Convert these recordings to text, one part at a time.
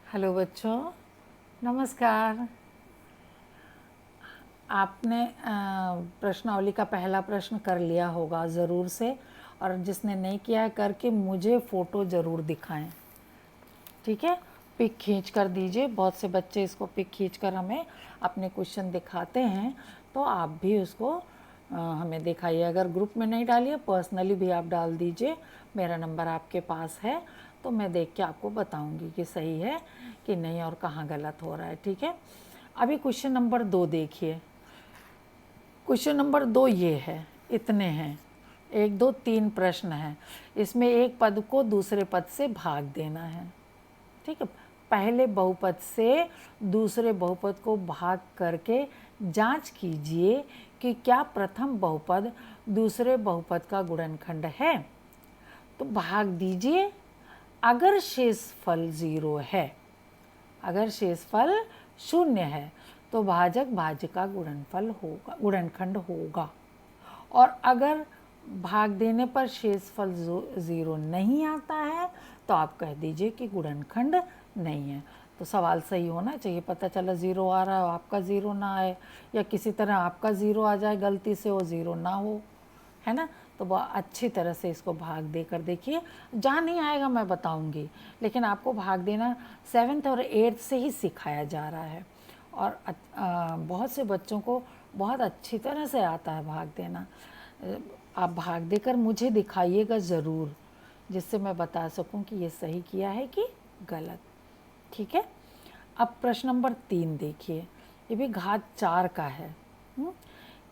Hello बच्चों, नमस्कार। आपने प्रश्नावली का पहला प्रश्न कर लिया होगा ज़रूर से, और जिसने नहीं किया है करके मुझे फ़ोटो ज़रूर दिखाएं। ठीक है, पिक खींच कर दीजिए। बहुत से बच्चे इसको पिक खींच कर हमें अपने क्वेश्चन दिखाते हैं, तो आप भी उसको हमें दिखाइए। अगर ग्रुप में नहीं डालिए, पर्सनली भी आप डाल दीजिए। मेरा नंबर आपके पास है, तो मैं देख के आपको बताऊंगी कि सही है कि नहीं और कहाँ गलत हो रहा है। ठीक है, अभी क्वेश्चन नंबर 2 देखिए। क्वेश्चन नंबर 2 ये है, इतने हैं, 1 2 3 प्रश्न हैं। इसमें एक पद को दूसरे पद से भाग देना है। ठीक है, पहले बहुपद से दूसरे बहुपद को भाग करके जांच कीजिए कि क्या प्रथम बहुपद दूसरे बहुपद का गुणनखंड है। तो भाग दीजिए। अगर शेषफल 0 है, अगर शेषफल 0 है तो भाजक भाज्य का गुणनफल होगा, गुणनखंड होगा। और अगर भाग देने पर शेषफल 0 नहीं आता है तो आप कह दीजिए कि गुणनखंड नहीं है। तो सवाल सही होना चाहिए। पता चला 0 आ रहा है, आपका 0 ना आए, या किसी तरह आपका 0 आ जाए, गलती से वो 0 ना हो, है ना। तो वह अच्छी तरह से इसको भाग देकर देखिए। जहाँ नहीं आएगा मैं बताऊंगी, लेकिन आपको भाग देना 7th और 8th से ही सिखाया जा रहा है। और बहुत से बच्चों को बहुत अच्छी तरह से आता है भाग देना। आप भाग देकर मुझे दिखाइएगा ज़रूर, जिससे मैं बता सकूं कि ये सही किया है कि गलत। ठीक है, अब प्रश्न नंबर 3 देखिए। ये भी घात 4 का है।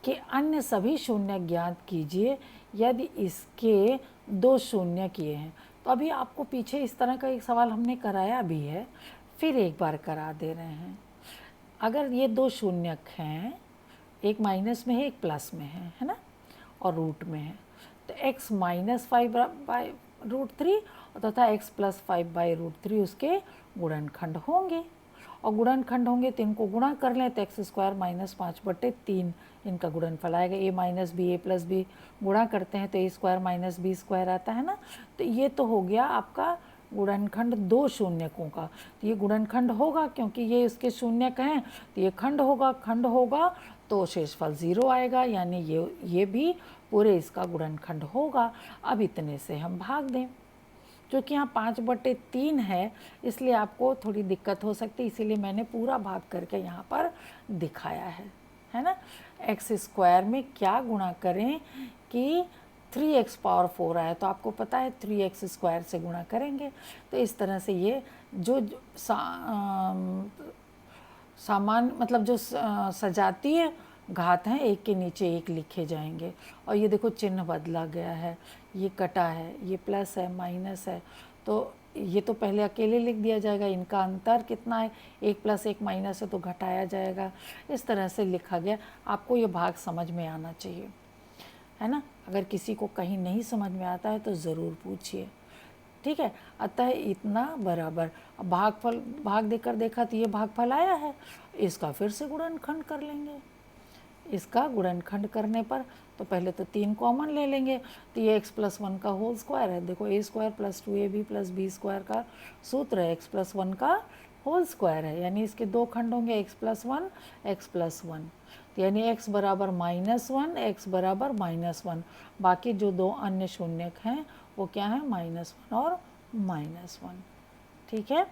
कि अन्य सभी शून्य ज्ञात कीजिए यदि इसके 2 शून्य किए हैं। तो अभी आपको पीछे इस तरह का एक सवाल हमने कराया भी है, फिर एक बार करा दे रहे हैं। अगर ये 2 शून्यक हैं, एक माइनस में है एक प्लस में है ना, और रूट में है, तो x -5/√3 तथा x +5/√3 उसके गुणनखंड होंगे। और गुणनखंड होंगे तो इनको गुणा कर लें तो x² -5/3 इनका गुणनफल आएगा। a - b a + b गुणा करते हैं तो a² - b² आता है ना। तो ये तो हो गया आपका गुणनखंड 2 शून्यकों का। तो ये गुणनखंड होगा, क्योंकि ये इसके शून्यक हैं, तो ये खंड होगा। खंड होगा तो शेषफल 0 आएगा, यानी ये भी पूरे इसका गुणनखंड होगा। अब इतने से हम भाग दें। क्योंकि यहाँ 5/3 है, इसलिए आपको थोड़ी दिक्कत हो सकती है, इसीलिए मैंने पूरा भाग करके यहाँ पर दिखाया है ना। x² में क्या गुणा करें कि 3x⁴ आए, तो आपको पता है 3x² से गुणा करेंगे। तो इस तरह से ये जो सामान मतलब जो सजातीय घात हैं, एक के नीचे एक लिखे जाएंगे। और ये देखो चिन्ह बदला गया है, ये कटा है, ये प्लस है, माइनस है, तो ये तो पहले अकेले लिख दिया जाएगा। इनका अंतर कितना है, 1 + 1 माइनस है तो घटाया जाएगा। इस तरह से लिखा गया। आपको ये भाग समझ में आना चाहिए, है ना। अगर किसी को कहीं नहीं समझ में आता है तो ज़रूर पूछिए। ठीक है, अतः इतना बराबर। अब भागफल भाग देकर देखा तो ये भागफल आया है, इसका फिर से गुणनखंड कर लेंगे। इसका गुणनखंड करने पर तो पहले तो 3 कॉमन ले लेंगे, तो ये x + 1 का होल स्क्वायर है। देखो a² + 2ab + b² का सूत्र है, x + 1 का होल स्क्वायर है, यानी इसके 2 खंड होंगे, x + 1 x + 1। तो यानी x बराबर -1 x बराबर -1। बाकी जो 2 अन्य शून्यक हैं वो क्या है, -1 और -1। ठीक है,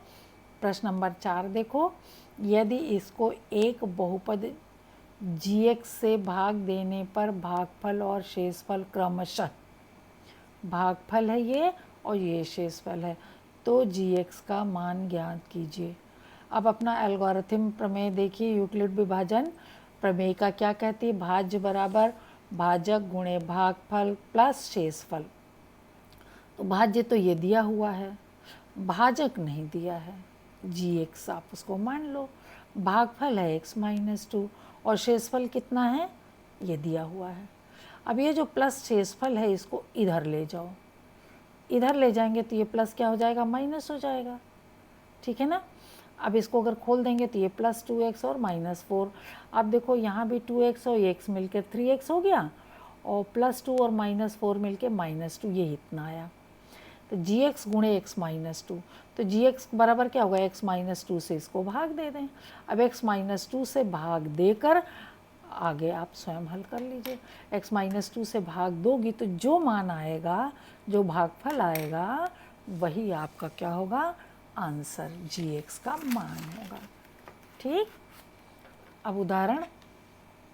प्रश्न नंबर 4 देखो। यदि इसको एक बहुपद gx से भाग देने पर भागफल और शेषफल क्रमशः, भागफल है ये और ये शेषफल है, तो gx का मान ज्ञात कीजिए। अब अपना एल्गोरिथम प्रमेय देखिए, यूक्लिड विभाजन प्रमेय का क्या कहती है, भाज्य बराबर भाजक गुणे भागफल प्लस शेषफल। तो भाज्य तो ये दिया हुआ है, भाजक नहीं दिया है, gx आप उसको मान लो। भागफल है x - 2 और शेषफल कितना है, ये दिया हुआ है। अब ये जो प्लस शेषफल है इसको इधर ले जाओ, इधर ले जाएंगे तो ये प्लस क्या हो जाएगा, माइनस हो जाएगा। ठीक है ना। अब इसको अगर खोल देंगे तो ये +2x और -4। अब देखो यहाँ भी 2x और x मिलकर 3x हो गया, और +2 और -4 मिलके -2, ये इतना आया। तो जी एक्स गुणे एक्स माइनस टू, तो जी एक्स बराबर क्या होगा, एक्स माइनस टू से इसको भाग दे दें। अब एक्स माइनस टू से भाग देकर आगे आप स्वयं हल कर लीजिए। एक्स माइनस टू से भाग दोगी तो जो मान आएगा, जो भागफल आएगा, वही आपका क्या होगा, आंसर जी एक्स का मान होगा। ठीक। अब उदाहरण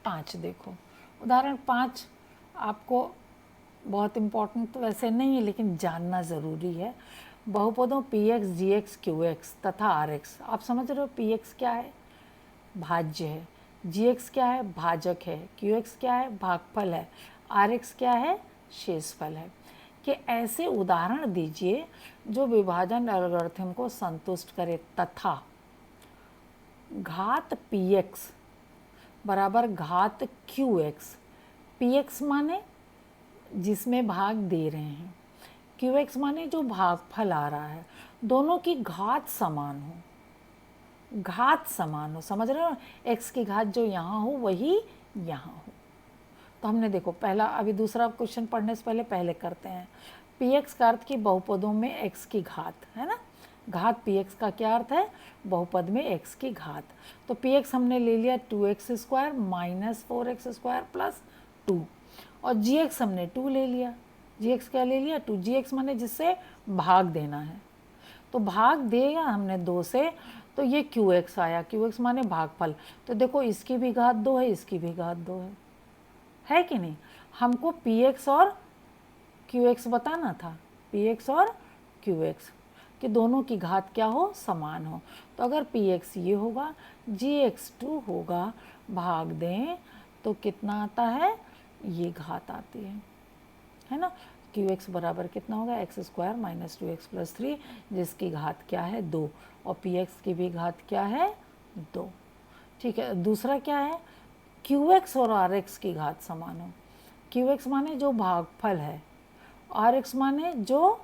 5 देखो। उदाहरण 5 आपको बहुत इम्पोर्टेंट तो वैसे नहीं है, लेकिन जानना ज़रूरी है। बहुपदों पी एक्स, जी एक्स, क्यू एक्स तथा आर एक्स। आप समझ रहे हो पी एक्स क्या है, भाज्य है, जी एक्स क्या है, भाजक है, क्यू एक्स क्या है, भागफल है, आर एक्स क्या है, शेषफल है। कि ऐसे उदाहरण दीजिए जो विभाजन एल्गोरिथम को संतुष्ट करे तथा घात पी एक्स बराबर घात क्यू एक्स, पी एक्स माने जिसमें भाग दे रहे हैं, क्यू एक्स माने जो भागफल आ रहा है, दोनों की घात समान हो, घात समान हो, समझ रहे हो, एक्स की घात जो यहाँ हो वही यहाँ हो। तो हमने देखो पहला, अभी दूसरा क्वेश्चन पढ़ने से पहले करते हैं। पी एक्स का अर्थ की बहुपदों में एक्स की घात है ना, घात पी एक्स का क्या अर्थ है, बहुपद में एक्स की घात। तो पी एक्स हमने ले लिया 2x² माइनस 4x² प्लस 2, और जी एक्स हमने 2 ले लिया। जी एक्स क्या ले लिया, 2। जी एक्स माने जिससे भाग देना है, तो भाग देगा हमने 2 से, तो ये क्यू एक्स आया। क्यू एक्स माने भागफल। तो देखो इसकी भी घात 2 है, इसकी भी घात 2 है कि नहीं। हमको पी एक्स और क्यू एक्स बताना था, पी एक्स और क्यू एक्स कि दोनों की घात क्या हो, समान हो। तो अगर पी एक्स ये होगा, जी एक्स 2 होगा, भाग दें तो कितना आता है, ये घात आती है ना। क्यू एक्स बराबर कितना होगा, x² माइनस 2x प्लस 3, जिसकी घात क्या है, 2, और पी एक्स की भी घात क्या है, 2। ठीक है। दूसरा क्या है, क्यू एक्स और आर एक्स की घात समान हो। क्यू एक्स माने जो भागफल है, आर एक्स माने जो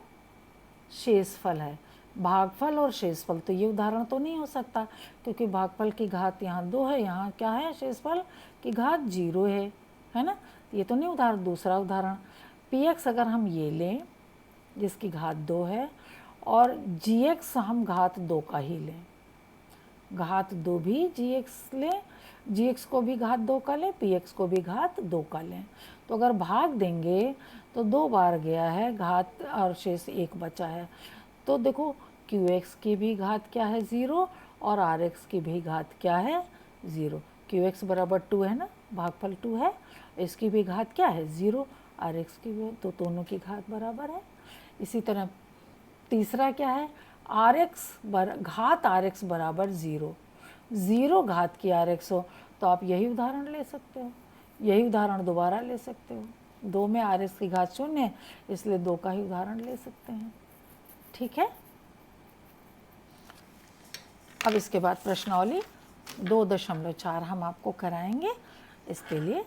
शेषफल है। भागफल और शेषफल, तो ये उदाहरण तो नहीं हो सकता, क्योंकि भागफल की घात यहाँ 2 है, यहाँ क्या है, शेषफल की घात 0 है ना। ये तो नहीं उदाहरण। दूसरा उदाहरण, पी एक्स अगर हम ये लें जिसकी घात 2 है, और जी एक्स हम घात 2 का ही लें, घात 2 भी जी एक्स लें, जी एक्स को भी घात 2 का लें, पी एक्स को भी घात 2 का लें, तो अगर भाग देंगे तो 2 बार गया है घात और शेष 1 बचा है। तो देखो क्यू एक्स की भी घात क्या है, 0, और आर एक्स की भी घात क्या है, 0। क्यू एक्स बराबर 2 है ना, भागफल 2 है, इसकी भी घात क्या है, 0, आर एक्स की भी, तो दोनों की घात बराबर है। इसी तरह तीसरा क्या है, घात आर एक्स बराबर 0, 0 घात की आर एक्स हो, तो आप यही उदाहरण ले सकते हो, यही उदाहरण दोबारा ले सकते हो। 2 में आर एक्स की घात 0 है, इसलिए 2 का ही उदाहरण ले सकते हैं। ठीक है। अब इसके बाद प्रश्नावली 2.4 हम आपको कराएंगे, इसके लिए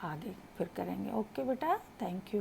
आगे फिर करेंगे। ओके बेटा, थैंक यू।